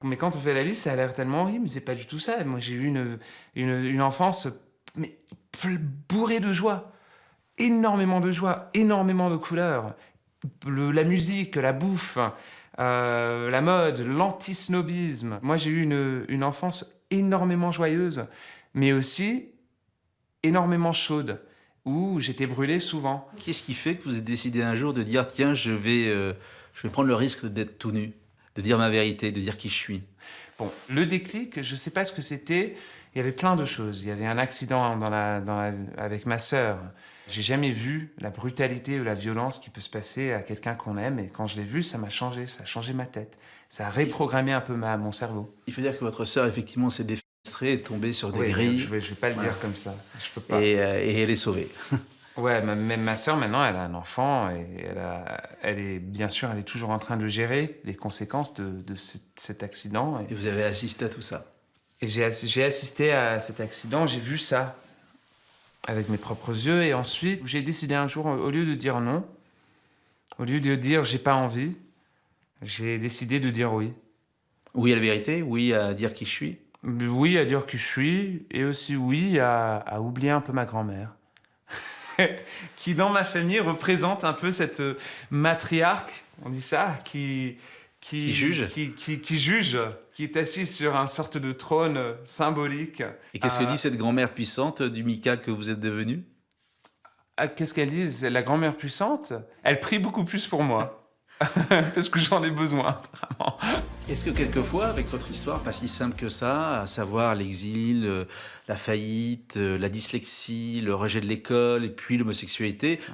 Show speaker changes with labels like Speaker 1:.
Speaker 1: Mais quand on fait la liste, ça a l'air tellement horrible, mais c'est pas du tout ça. Moi, j'ai eu une enfance, mais bourrée de joie. Énormément de joie, énormément de couleurs. La musique, la bouffe, la mode, l'anti-snobisme. Moi, j'ai eu une enfance énormément joyeuse, mais aussi énormément chaude, où j'étais brûlé souvent.
Speaker 2: Qu'est-ce qui fait que vous avez décidé un jour de dire: «Tiens, je vais prendre le risque d'être tout nu, de dire ma vérité, de dire qui je suis»?
Speaker 1: Bon, le déclic, je sais pas ce que c'était. Il y avait plein de choses. Il y avait un accident avec ma sœur. J'ai jamais vu la brutalité ou la violence qui peut se passer à quelqu'un qu'on aime. Et quand je l'ai vu, ça m'a changé. Ça a changé ma tête. Ça a reprogrammé un peu mon cerveau.
Speaker 2: Il faut dire que votre sœur, effectivement, s'est défenestrée, est tombée sur des
Speaker 1: Oui,
Speaker 2: grilles,
Speaker 1: je vais pas le
Speaker 2: voilà,
Speaker 1: dire comme ça. Je peux pas.
Speaker 2: et elle est sauvée.
Speaker 1: Ouais, même ma sœur, maintenant, elle a un enfant et elle est, bien sûr, elle est toujours en train de gérer les conséquences de cet accident.
Speaker 2: Et vous avez assisté à tout ça.
Speaker 1: Et j'ai assisté à cet accident, j'ai vu ça avec mes propres yeux. Et ensuite, j'ai décidé un jour, au lieu de dire non, au lieu de dire j'ai pas envie, j'ai décidé de dire oui.
Speaker 2: Oui à la vérité, oui à dire qui je suis.
Speaker 1: Oui à dire qui je suis, et aussi oui à oublier un peu ma grand-mère. Qui, dans ma famille, représente un peu cette matriarque, on dit ça,
Speaker 2: Qui juge.
Speaker 1: qui juge, qui est assise sur un sorte de trône symbolique.
Speaker 2: Et qu'est-ce que dit cette grand-mère puissante du Mika que vous êtes devenu?
Speaker 1: Qu'est-ce qu'elle dit? La grand-mère puissante, elle prie beaucoup plus pour moi. Parce que j'en ai besoin, apparemment.
Speaker 2: Est-ce que quelquefois, avec votre histoire pas si simple que ça, à savoir l'exil, la faillite, la dyslexie, le rejet de l'école et puis l'homosexualité,